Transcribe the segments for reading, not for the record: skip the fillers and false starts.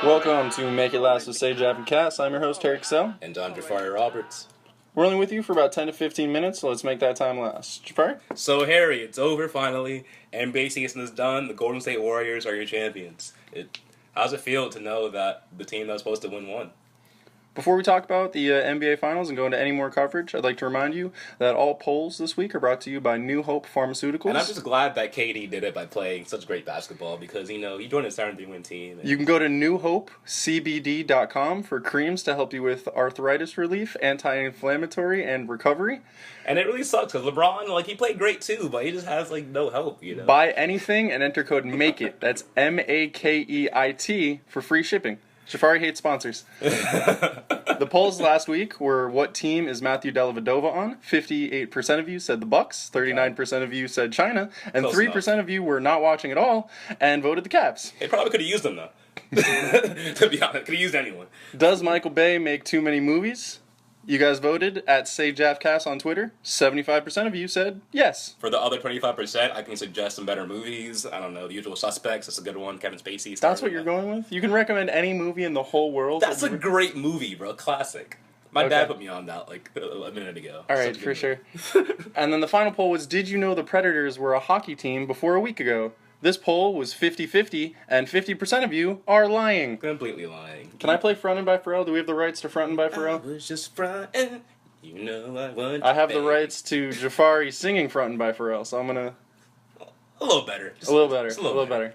Welcome to Make It Last with Say Jaf and Kas. I'm your host, Terry Cassell. And I'm Jafari Roberts. We're only with you for about 10 to 15 minutes, so let's make that time last. Jafari? So, Harry, it's over finally. NBA season is done. The Golden State Warriors are your champions. How's it feel to know that the team that was supposed to win won? Before we talk about the NBA Finals and go into any more coverage, I'd like to remind you that all polls this week are brought to you by New Hope Pharmaceuticals. And I'm just glad that KD did it by playing such great basketball because, he joined a 7-3-win team. You can go to newhopecbd.com for creams to help you with arthritis relief, anti-inflammatory, and recovery. And it really sucks because LeBron, he played great too, but he just has, no help, Buy anything and enter code MAKEIT. That's MAKEIT for free shipping. Jafari hates sponsors. The polls last week were, what team is Matthew Dellavedova on? 58% of you said the Bucks, 39% of you said China, and 3% of you were not watching at all and voted the Caps. They probably could have used them, though. To be honest, could have used anyone. Does Michael Bay make too many movies? You guys voted at Say Jaf and Kas on Twitter. 75% of you said yes. For the other 25%, I can suggest some better movies. I don't know, The Usual Suspects, that's a good one. Kevin Spacey. That's what you're going with? You can recommend any movie in the whole world? That's a great movie, bro. Classic. My dad put me on that, a minute ago. All right, for sure. And then the final poll was, did you know the Predators were a hockey team before a week ago? This poll was 50-50, and 50% of you are lying. Completely lying. Can I play Frontin' by Pharrell? Do we have the rights to Frontin' by Pharrell? I was just frontin', I want I have the rights to Jafari singing Frontin' by Pharrell, so I'm gonna... A little better. A little better.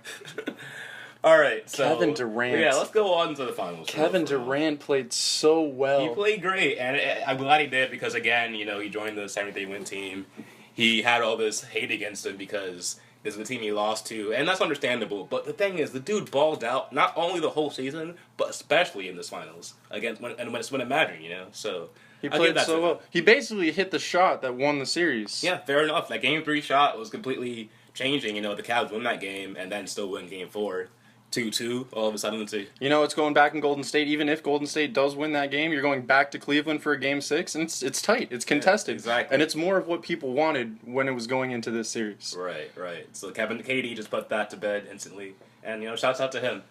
All right, so... Kevin Durant. Yeah, let's go on to the finals. Kevin Durant played so well. He played great, and I'm glad he did because, again, he joined the 73-win team. He had all this hate against him because... this is the team he lost to, and that's understandable. But the thing is, the dude balled out not only the whole season, but especially in this finals against when it mattered. So he played so well. He basically hit the shot that won the series. Yeah, fair enough. That Game 3 shot was completely changing. The Cavs win that game and then still win Game 4. 2-2, all of a sudden. It's going back in Golden State. Even if Golden State does win that game, you're going back to Cleveland for a Game 6, and it's tight. It's contested. Yeah, exactly. And it's more of what people wanted when it was going into this series. Right. So KD just put that to bed instantly. And, shouts out to him.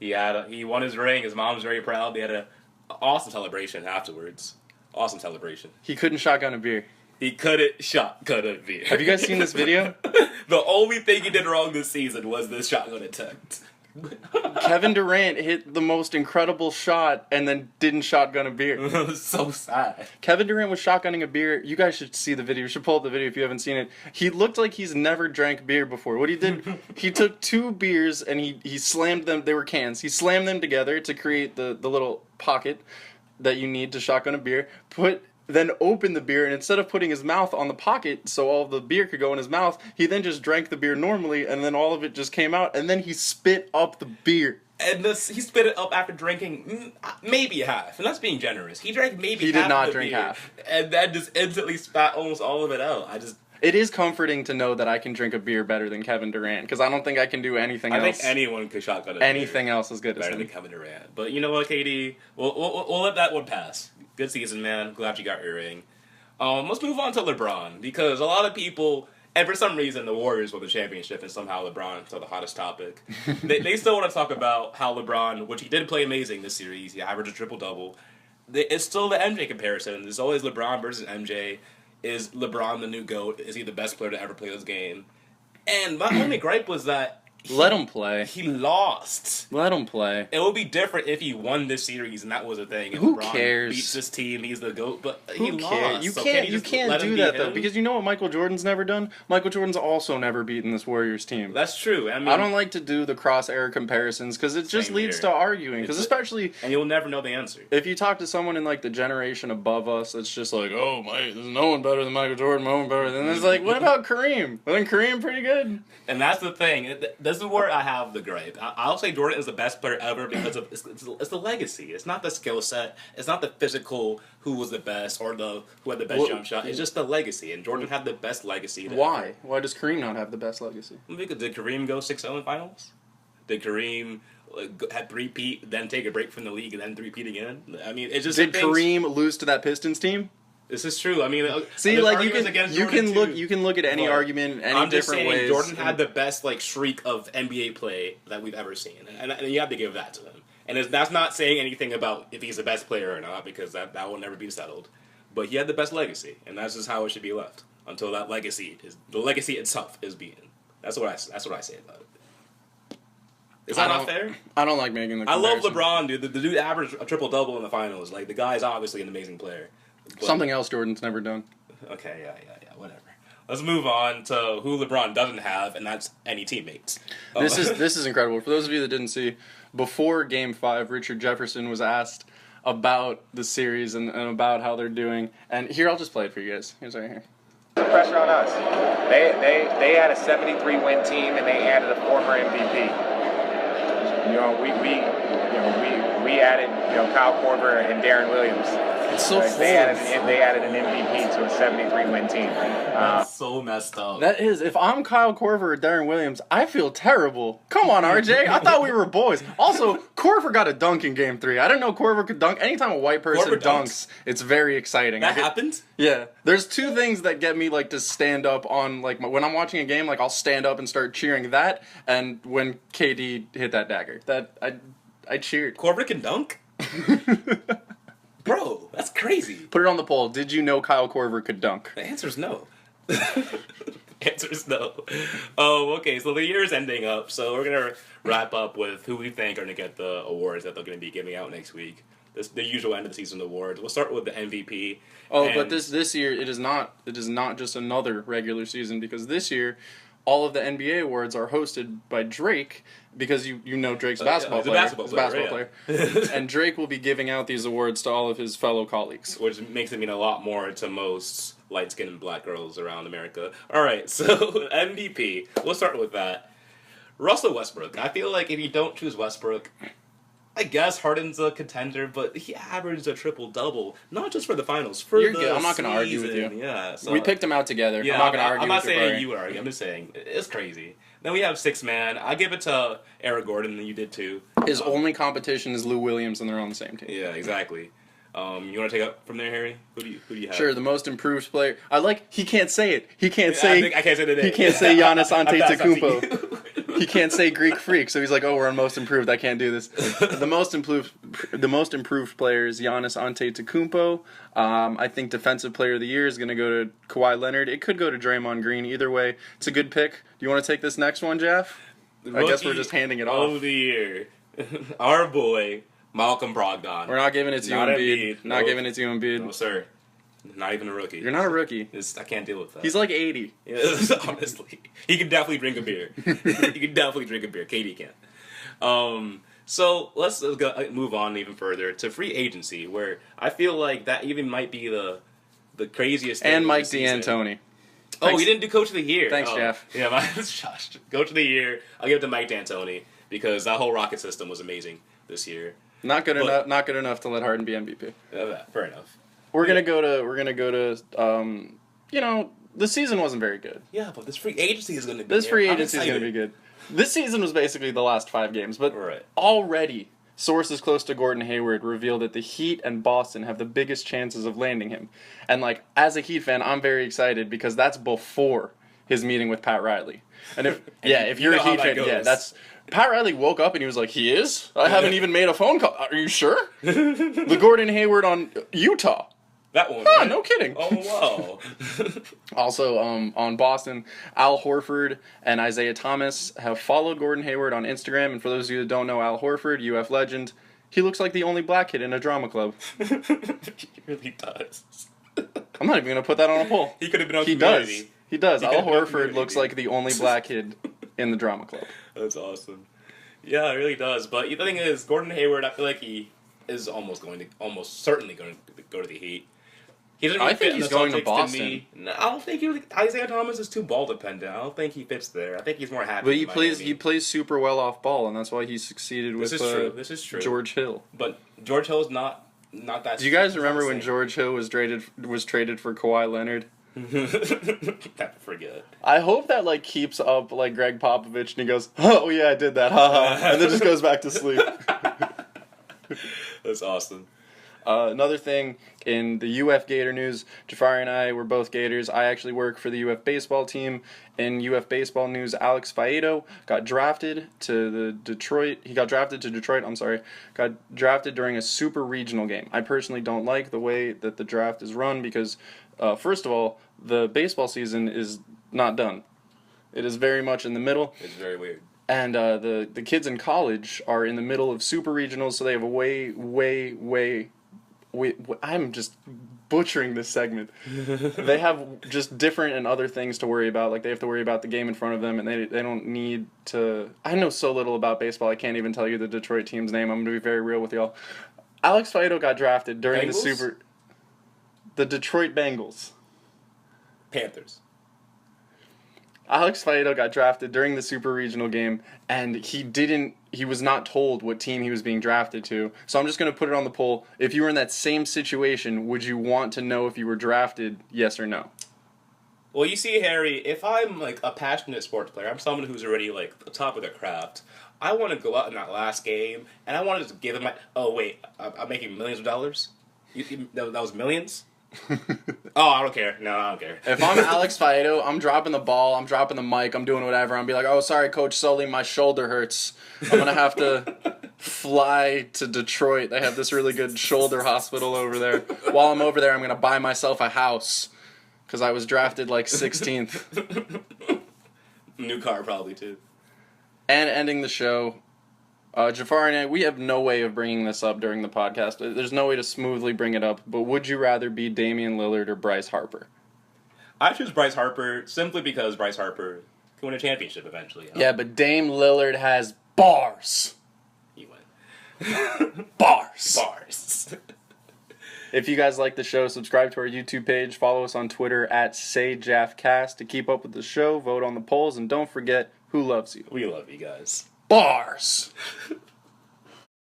He won his ring. His mom's very proud. They had an awesome celebration afterwards. Awesome celebration. He couldn't shotgun a beer. He couldn't shotgun a beer. Have you guys seen this video? The only thing he did wrong this season was this shotgun attempt. Kevin Durant hit the most incredible shot and then didn't shotgun a beer. It was so sad. Kevin Durant was shotgunning a beer. You guys should see the video. You should pull up the video if you haven't seen it. He looked like he's never drank beer before. What he did, he took 2 beers and he slammed them. They were cans. He slammed them together to create the little pocket that you need to shotgun a beer. Then opened the beer, and instead of putting his mouth on the pocket so all the beer could go in his mouth, he then just drank the beer normally, and then all of it just came out, and then he spit up the beer. And he spit it up after drinking maybe half, and that's being generous. He drank maybe half. He did not of the drink beer, half. And then just instantly spat almost all of it out. It is comforting to know that I can drink a beer better than Kevin Durant, because I don't think I can do anything else. I think anyone could shotgun a beer. Anything else as good as him. Better than Kevin Durant. But you know what, KD? We'll let that one pass. Good season, man. Glad you got your ring. Let's move on to LeBron, because a lot of people, and for some reason the Warriors won the championship and somehow LeBron's still the hottest topic. they still want to talk about how LeBron, which he did play amazing this series, he averaged a triple-double. It's still the MJ comparison. There's always LeBron versus MJ. Is LeBron the new GOAT? Is he the best player to ever play this game? And my only gripe was that let him play. He lost. Let him play. It would be different if he won this series and that was a thing. Who LeBron cares? Beats this team, he's the GOAT, but he lost. You so can't do that though, because you know what Michael Jordan's never done? Michael Jordan's also never beaten this Warriors team. That's true. I don't like to do the cross-era comparisons because it just leads to arguing. Because especially, and you'll never know the answer. If you talk to someone in the generation above us, it's just like, oh my, there's no one better than Michael Jordan, no one better than. It's like, what about Kareem? Wasn't Kareem pretty good? And that's the thing. This is where I have the gripe. I'll say Jordan is the best player ever because of it's the legacy. It's not the skill set. It's not the physical who was the best or who had the best jump shot. It's just the legacy. And Jordan had the best legacy. Why? Why does Kareem not have the best legacy? Because did Kareem go 6-0 in finals? Did Kareem had three-peat, then take a break from the league, and then three-peat again? I mean, it's just... Did Kareem lose to that Pistons team? This is true. I mean, see, there's like arguments against Jordan you can look at any but argument any I'm just different saying ways. Jordan had the best like streak of NBA play that we've ever seen, and you have to give that to him. And that's not saying anything about if he's the best player or not, because that will never be settled. But he had the best legacy, and that's just how it should be left until the legacy itself is beaten. That's what I say about it. Is that not fair? I don't like making the I love comparison. LeBron, dude. The dude averaged a triple-double in the finals. Like, the guy is obviously an amazing player. But, Something else Jordan's never done. okay, yeah, whatever. Let's move on to who LeBron doesn't have, and that's any teammates. This is incredible. For those of you that didn't see, before Game 5, Richard Jefferson was asked about the series and about how they're doing. And here, I'll just play it for you guys. Here's right here. Pressure on us. They had a 73-win team, and they added a former MVP. We added Kyle Korver and Darren Williams. It's so they added an MVP to a 73-win team. That's so messed up. That is, if I'm Kyle Korver or Darren Williams, I feel terrible. Come on, RJ. I thought we were boys. Also, Korver got a dunk in Game 3. I didn't know Korver could dunk. Anytime a white person dunks, it's very exciting. That happened? Yeah. There's two things that get me, like, to stand up on, like, when I'm watching a game, like, I'll stand up and start cheering that, and when KD hit that dagger. That, I cheered. Korver can dunk? Bro, that's crazy. Put it on the poll. Did you know Kyle Korver could dunk? The answer's no. Answer's no. Oh, okay, so the year is ending up, so we're going to wrap up with who we think are going to get the awards that they're going to be giving out next week. The usual end of the season awards. We'll start with the MVP. Oh, but this year it is not just another regular season, because this year all of the NBA awards are hosted by Drake, because you know Drake's basketball player. He's a basketball player. And Drake will be giving out these awards to all of his fellow colleagues. Which makes it mean a lot more to most light-skinned black girls around America. All right, so MVP. We'll start with that. Russell Westbrook. I feel like if you don't choose Westbrook, I guess Harden's a contender, but he averaged a triple-double, not just for the finals, for You're the good. I'm not going to argue with season. you. Yeah, so, we picked him out together. Yeah, I'm not going to argue I'm not with you. saying you would argue. I'm just saying it's crazy. Then we have six man. I give it to Eric Gordon, and you did too. His only competition is Lou Williams, and they're on the same team. Yeah, exactly. You want to take up from there, Harry? Who do you have? Sure, the most improved player. He can't say it. He can't I say. can't say the name. He can't say Giannis I'm passing Antetokounmpo. He can't say Greek freak, so he's like, "Oh, we're on most improved. I can't do this." The most improved player is Giannis Antetokounmpo. I think defensive player of the year is going to go to Kawhi Leonard. It could go to Draymond Green. Either way, it's a good pick. Do you want to take this next one, Jeff? I guess we're just handing it off. Of the year, our boy Malcolm Brogdon. We're not giving it to you, Embiid. Not giving it to you, Embiid. No, sir. Not even a rookie. You're not a rookie. I can't deal with that. He's like 80. Yeah, honestly, he can definitely drink a beer. He can definitely drink a beer. Katie can't. So let's move on even further to free agency, where I feel like that even might be the craziest thing. And Mike of the season. D'Antoni. Oh, Thanks. we didn't do Coach of the Year. Thanks, Jeff. Yeah, Josh. Coach of the Year. I'll give it to Mike D'Antoni because that whole Rocket system was amazing this year. Not good enough. Not good enough to let Harden be MVP. Fair enough. We're gonna go to. The season wasn't very good. Yeah, but this free agency is going to be. This free agency is gonna be good. This season was basically the last 5 games, but already sources close to Gordon Hayward reveal that the Heat and Boston have the biggest chances of landing him. And as a Heat fan, I'm very excited because that's before his meeting with Pat Riley. And if you're a Heat fan, that's. Pat Riley woke up and he was like, "He is? I haven't even made a phone call. Are you sure?" The Gordon Hayward on Utah. That one. Huh, no kidding. Oh, wow. Also, on Boston, Al Horford and Isaiah Thomas have followed Gordon Hayward on Instagram. And for those of you that don't know Al Horford, UF legend, he looks like the only black kid in a drama club. He really does. I'm not even going to put that on a poll. He could have been on He Community. does. He does. He Al could've been on Horford Community. looks like the only black kid in the drama club. That's awesome. Yeah, it really does. But the thing is, Gordon Hayward, I feel like he is almost certainly going to go to the Heat. He doesn't really I think fit in he's the going to Celtics Boston. me. No, I don't think Isaiah Thomas is too ball dependent. I don't think he fits there. I think he's more happy. But in he Miami. plays super well off ball, and that's why he succeeded with This is true. George Hill. But George Hill's not that. Do you guys remember when George Hill was traded for Kawhi Leonard? I forget. I hope that keeps up Greg Popovich, and he goes, "Oh yeah, I did that, haha," and then just goes back to sleep. That's awesome. Another thing in the UF Gator news, Jafari and I were both Gators. I actually work for the UF baseball team. In UF baseball news, Alex Faedo got drafted to Detroit. Got drafted during a super regional game. I personally don't like the way that the draft is run because, first of all, the baseball season is not done. It is very much in the middle. It's very weird. And the kids in college are in the middle of super regionals, so they have a I'm just butchering this segment. They have just different and other things to worry about. Like, they have to worry about the game in front of them, and they don't need to... I know so little about baseball, I can't even tell you the Detroit team's name. I'm going to be very real with y'all. Alex Faedo got drafted during the Detroit Bengals. Panthers. Alex Faedo got drafted during the super regional game, and he was not told what team he was being drafted to. So I'm just going to put it on the poll. If you were in that same situation, would you want to know if you were drafted, yes or no? Well, you see, Harry, if I'm like a passionate sports player, I'm someone who's already like the top of their craft. I want to go out in that last game, and I wanted to give him oh, wait, I'm making millions of dollars? That was millions? Oh, I don't care. No, I don't care. If I'm Alex Faedo, I'm dropping the ball, I'm dropping the mic, I'm doing whatever. I'm be like, oh, sorry, Coach Sully, my shoulder hurts. I'm going to have to fly to Detroit. They have this really good shoulder hospital over there. While I'm over there, I'm going to buy myself a house because I was drafted like 16th. New car, probably, too. And ending the show, Jafar and I, we have no way of bringing this up during the podcast. There's no way to smoothly bring it up, but would you rather be Damian Lillard or Bryce Harper? I choose Bryce Harper simply because Bryce Harper can win a championship eventually. Yeah, but Dame Lillard has bars. He win. Bars. Bars. If you guys like the show, subscribe to our YouTube page, follow us on Twitter at Say Jaf and Kas to keep up with the show, vote on the polls, and don't forget, who loves you? We love you guys. Bars.